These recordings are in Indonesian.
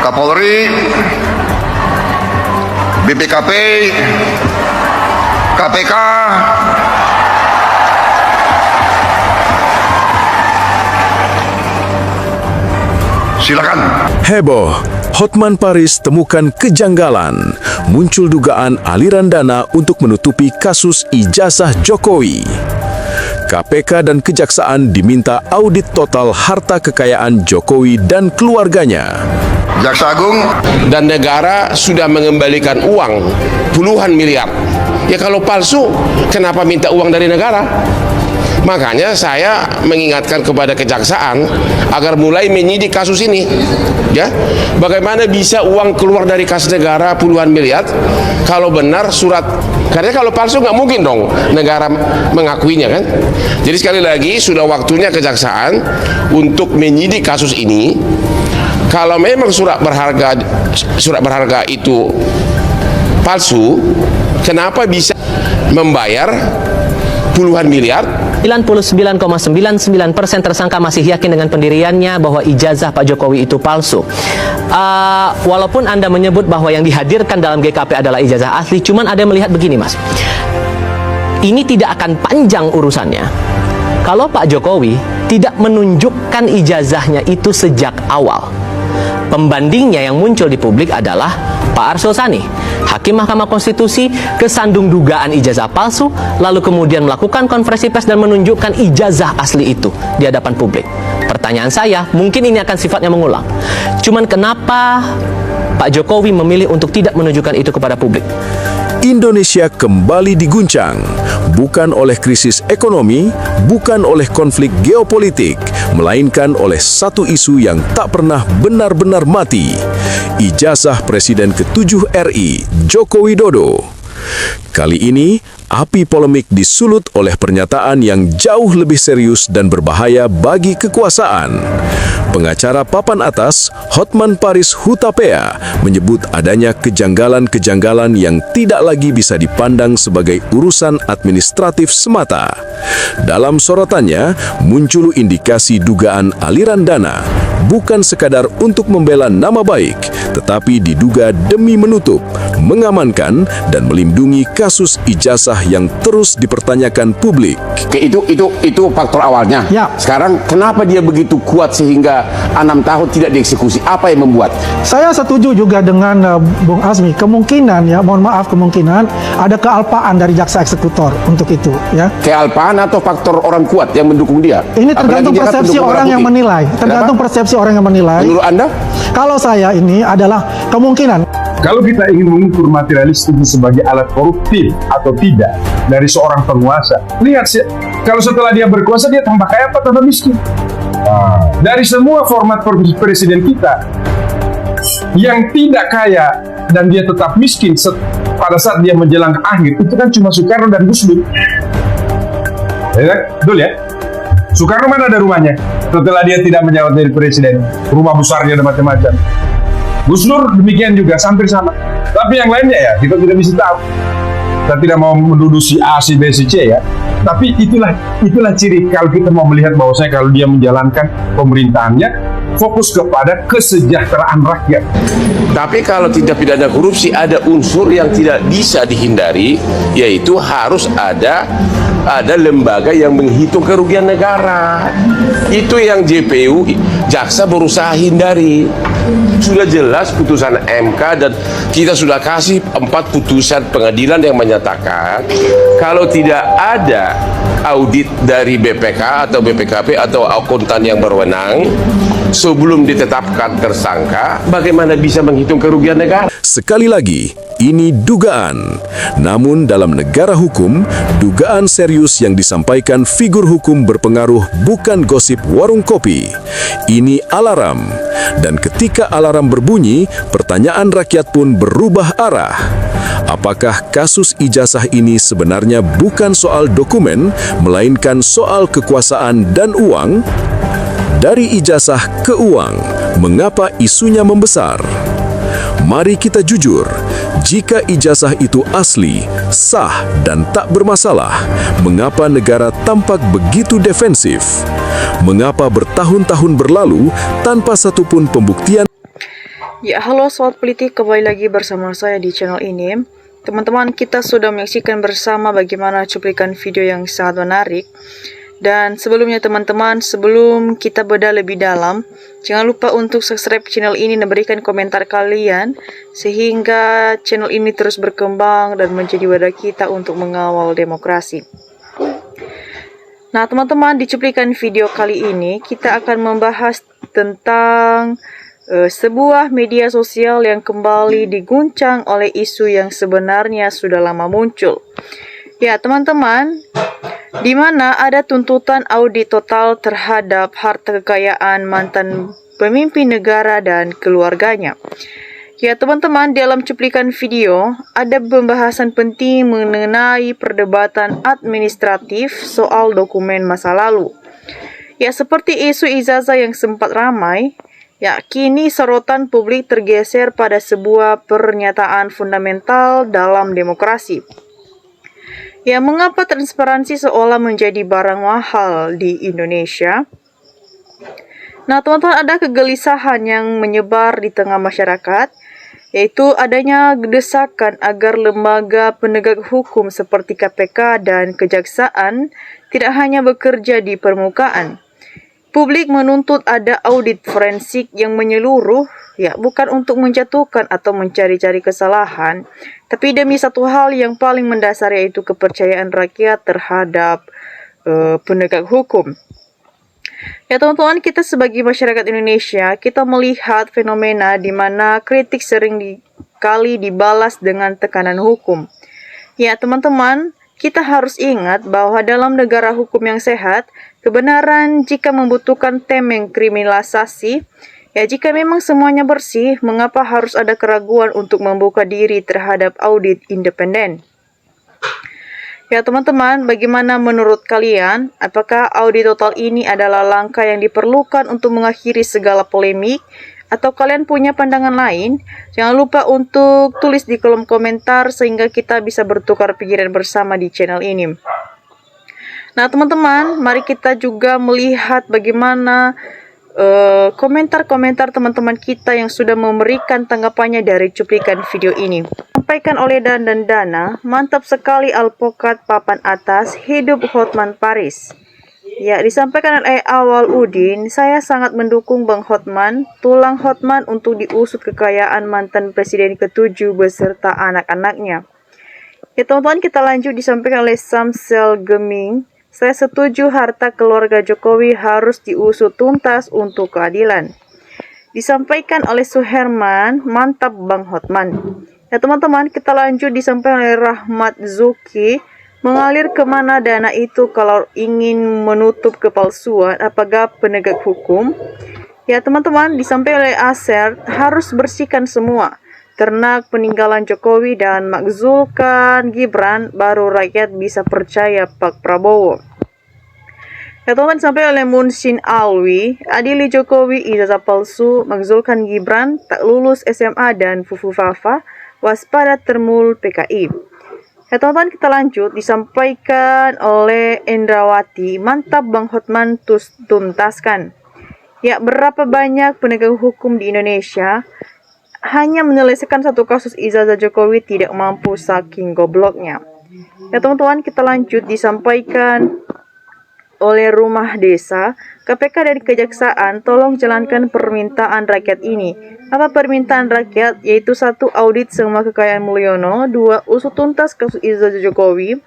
Kapolri, BPKP, KPK, silakan. Heboh, Hotman Paris temukan kejanggalan. Muncul dugaan aliran dana untuk menutupi kasus ijazah Jokowi. KPK dan Kejaksaan diminta audit total harta kekayaan Jokowi dan keluarganya. Jaksa Agung dan negara sudah mengembalikan uang puluhan miliar. Ya kalau palsu, kenapa minta uang dari negara? Makanya saya mengingatkan kepada Kejaksaan agar mulai menyidik kasus ini. Ya, bagaimana bisa uang keluar dari kas negara puluhan miliar kalau benar surat? Karena kalau palsu nggak mungkin dong negara mengakuinya kan. Jadi sekali lagi sudah waktunya Kejaksaan untuk menyidik kasus ini. Kalau memang surat berharga itu palsu, kenapa bisa membayar puluhan miliar? 99,99% tersangka masih yakin dengan pendiriannya bahwa ijazah Pak Jokowi itu palsu. Walaupun Anda menyebut bahwa yang dihadirkan dalam GKP adalah ijazah asli, cuman ada yang melihat begini, Mas. Ini tidak akan panjang urusannya kalau Pak Jokowi tidak menunjukkan ijazahnya itu sejak awal. Pembandingnya yang muncul di publik adalah Pak Arsul Sani, Hakim Mahkamah Konstitusi, kesandung dugaan ijazah palsu, lalu kemudian melakukan konferensi pers dan menunjukkan ijazah asli itu di hadapan publik. Pertanyaan saya, mungkin ini akan sifatnya mengulang. Cuman kenapa Pak Jokowi memilih untuk tidak menunjukkan itu kepada publik? Indonesia kembali diguncang, bukan oleh krisis ekonomi, bukan oleh konflik geopolitik, melainkan oleh satu isu yang tak pernah benar-benar mati. Ijazah Presiden ke-7 RI, Joko Widodo. Kali ini, api polemik disulut oleh pernyataan yang jauh lebih serius dan berbahaya bagi kekuasaan. Pengacara papan atas, Hotman Paris Hutapea, menyebut adanya kejanggalan-kejanggalan yang tidak lagi bisa dipandang sebagai urusan administratif semata. Dalam sorotannya, muncul indikasi dugaan aliran dana, bukan sekadar untuk membela nama baik, tetapi diduga demi menutup, mengamankan, dan melindungi kasus ijazah yang terus dipertanyakan publik. Itu faktor awalnya. Ya. Sekarang kenapa dia begitu kuat sehingga 6 tahun tidak dieksekusi? Apa yang membuat? Saya setuju juga dengan Bung Azmi. Kemungkinan kemungkinan ada kealpaan dari jaksa eksekutor untuk itu, ya. Kealpaan atau faktor orang kuat yang mendukung dia? Ini tergantung persepsi orang yang menilai. Tergantung persepsi orang yang menilai. Menurut Anda? Kalau saya ini adalah kemungkinan. Kalau kita ingin mengukur materialis itu sebagai alat koruptif atau tidak dari seorang penguasa, lihat sih, kalau setelah dia berkuasa dia tambah kaya apa tambah miskin? Dari semua format presiden kita, yang tidak kaya dan dia tetap miskin pada saat dia menjelang akhir, itu kan cuma Soekarno dan Gus Dur. Betul ya? Soekarno mana ada rumahnya? Setelah dia tidak menjabat dari presiden, rumah besarnya dan macam-macam. Gus Dur demikian juga, hampir sama. Tapi yang lainnya ya, kita tidak bisa tahu. Kita tidak mau menuduh si A, si B, si C ya. Tapi itulah ciri kalau kita mau melihat bahwasanya kalau dia menjalankan pemerintahannya fokus kepada kesejahteraan rakyat. Tapi kalau tindak pidana korupsi ada unsur yang tidak bisa dihindari, yaitu harus ada lembaga yang menghitung kerugian negara. Itu yang JPU, jaksa berusaha hindari. Sudah jelas putusan MK dan kita sudah kasih 4 putusan pengadilan yang menyatakan kalau tidak ada audit dari BPK atau BPKP atau akuntan yang berwenang sebelum ditetapkan tersangka, bagaimana bisa menghitung kerugian negara? Sekali lagi, ini dugaan. Namun dalam negara hukum, dugaan serius yang disampaikan figur hukum berpengaruh bukan gosip warung kopi. Ini alarm. Dan ketika alarm berbunyi, pertanyaan rakyat pun berubah arah. Apakah kasus ijazah ini sebenarnya bukan soal dokumen, melainkan soal kekuasaan dan uang? Dari ijazah ke uang, mengapa isunya membesar? Mari kita jujur, jika ijazah itu asli, sah, dan tak bermasalah, mengapa negara tampak begitu defensif? Mengapa bertahun-tahun berlalu tanpa satupun pembuktian? Ya, halo Sobat Politik, kembali lagi bersama saya di channel ini. Teman-teman, kita sudah menyaksikan bersama bagaimana cuplikan video yang sangat menarik. Dan sebelumnya teman-teman, sebelum kita bedah lebih dalam, jangan lupa untuk subscribe channel ini dan berikan komentar kalian, sehingga channel ini terus berkembang dan menjadi wadah kita untuk mengawal demokrasi. Nah teman-teman, di cuplikan video kali ini, kita akan membahas tentang sebuah media sosial yang kembali diguncang oleh isu yang sebenarnya sudah lama muncul. Ya teman-teman, di mana ada tuntutan audit total terhadap harta kekayaan mantan pemimpin negara dan keluarganya. Ya teman-teman, dalam cuplikan video ada pembahasan penting mengenai perdebatan administratif soal dokumen masa lalu. Ya seperti isu ijazah yang sempat ramai, ya, kini sorotan publik tergeser pada sebuah pernyataan fundamental dalam demokrasi. Ya, mengapa transparansi seolah menjadi barang mahal di Indonesia? Nah, teman-teman, ada kegelisahan yang menyebar di tengah masyarakat, yaitu adanya desakan agar lembaga penegak hukum seperti KPK dan Kejaksaan tidak hanya bekerja di permukaan. Publik menuntut ada audit forensik yang menyeluruh, ya, bukan untuk menjatuhkan atau mencari-cari kesalahan, tapi demi satu hal yang paling mendasar, yaitu kepercayaan rakyat terhadap penegak hukum. Ya teman-teman, kita sebagai masyarakat Indonesia, kita melihat fenomena di mana kritik sering kali dibalas dengan tekanan hukum. Ya teman-teman, kita harus ingat bahwa dalam negara hukum yang sehat, kebenaran jika membutuhkan temeng kriminalisasi, ya jika memang semuanya bersih, mengapa harus ada keraguan untuk membuka diri terhadap audit independen? Ya teman-teman, bagaimana menurut kalian? Apakah audit total ini adalah langkah yang diperlukan untuk mengakhiri segala polemik? Atau kalian punya pandangan lain? Jangan lupa untuk tulis di kolom komentar sehingga kita bisa bertukar pikiran bersama di channel ini. Nah teman-teman, mari kita juga melihat bagaimana komentar-komentar teman-teman kita yang sudah memberikan tanggapannya dari cuplikan video ini. Sampaikan oleh Dan dan Dana, mantap sekali alpokat papan atas, hidup Hotman Paris. Ya, disampaikan oleh Awal Udin, saya sangat mendukung Bang Hotman, tulang Hotman untuk diusut kekayaan mantan Presiden ke-7 beserta anak-anaknya. Ya teman-teman, kita lanjut disampaikan oleh Samsel Geming, saya setuju harta keluarga Jokowi harus diusut tuntas untuk keadilan. Disampaikan oleh Suherman, mantap Bang Hotman. Ya teman-teman, kita lanjut disampaikan oleh Rahmat Zuki, mengalir kemana dana itu kalau ingin menutup kepalsuan, apakah penegak hukum? Ya teman-teman, disampaikan oleh Aser, harus bersihkan semua ternak peninggalan Jokowi dan makzulkan Gibran, baru rakyat bisa percaya Pak Prabowo. Ya teman-teman, sampai oleh Munsin Alwi, adili Jokowi ijazah palsu, makzulkan Gibran, tak lulus SMA dan Fufu Fafa, waspada termul PKI. Ya teman-teman, kita lanjut disampaikan oleh Endrawati, mantap Bang Hotman tuntaskan. Ya, berapa banyak penegak hukum di Indonesia hanya menyelesaikan satu kasus ijazah Jokowi tidak mampu saking gobloknya. Ya teman-teman, kita lanjut disampaikan oleh Rumah Desa, KPK dan Kejaksaan tolong jalankan permintaan rakyat ini. Apa permintaan rakyat? Yaitu 1. Audit semua kekayaan Mulyono, 2. Usut tuntas kasus ijazah Jokowi,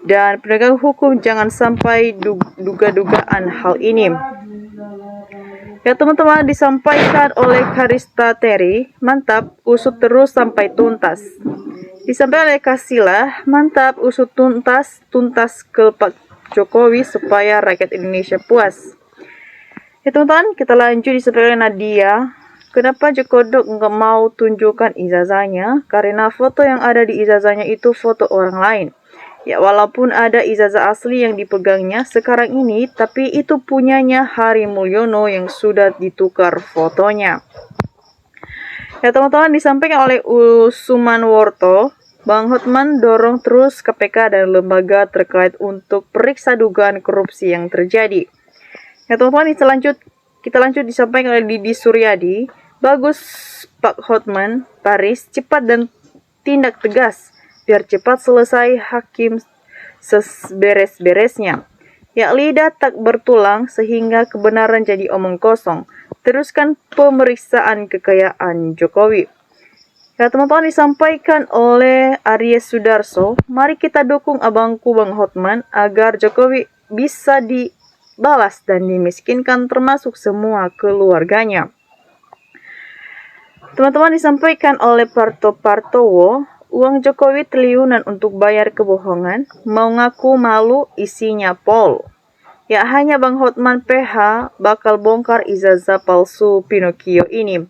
dan penegak hukum jangan sampai duga-dugaan hal ini. Ya teman-teman, disampaikan oleh Karista Terry, mantap, usut terus sampai tuntas. Disampaikan oleh Kasila, mantap, usut tuntas ke Pak Jokowi supaya rakyat Indonesia puas. Ya teman-teman, kita lanjut disampaikan oleh Nadia, kenapa Joko Dok nggak mau tunjukkan ijazahnya? Karena foto yang ada di ijazahnya itu foto orang lain. Ya, walaupun ada ijazah asli yang dipegangnya sekarang ini, tapi itu punyanya Hari Mulyono yang sudah ditukar fotonya. Ya teman-teman, disampaikan oleh Usuman Worto, Bang Hotman dorong terus KPK dan lembaga terkait untuk periksa dugaan korupsi yang terjadi. Ya teman-teman, kita lanjut disampaikan oleh Didi Suryadi, Bagus Pak Hotman Paris, cepat dan tindak tegas, biar cepat selesai hakim seberes-beresnya. Ya, lidah tak bertulang sehingga kebenaran jadi omong kosong. Teruskan pemeriksaan kekayaan Jokowi. Ya, teman-teman, disampaikan oleh Aries Sudarso, mari kita dukung abangku Bang Hotman agar Jokowi bisa dibalas dan dimiskinkan termasuk semua keluarganya. Teman-teman, disampaikan oleh Partowo, uang Jokowi triliunan untuk bayar kebohongan, mau ngaku malu isinya pol. Ya, hanya Bang Hotman PH bakal bongkar ijazah palsu Pinocchio ini.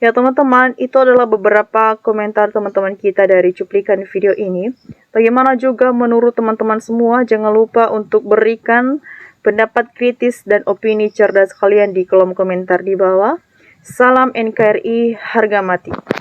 Ya teman-teman, itu adalah beberapa komentar teman-teman kita dari cuplikan video ini. Bagaimana juga menurut teman-teman semua, jangan lupa untuk berikan pendapat kritis dan opini cerdas kalian di kolom komentar di bawah. Salam NKRI, harga mati.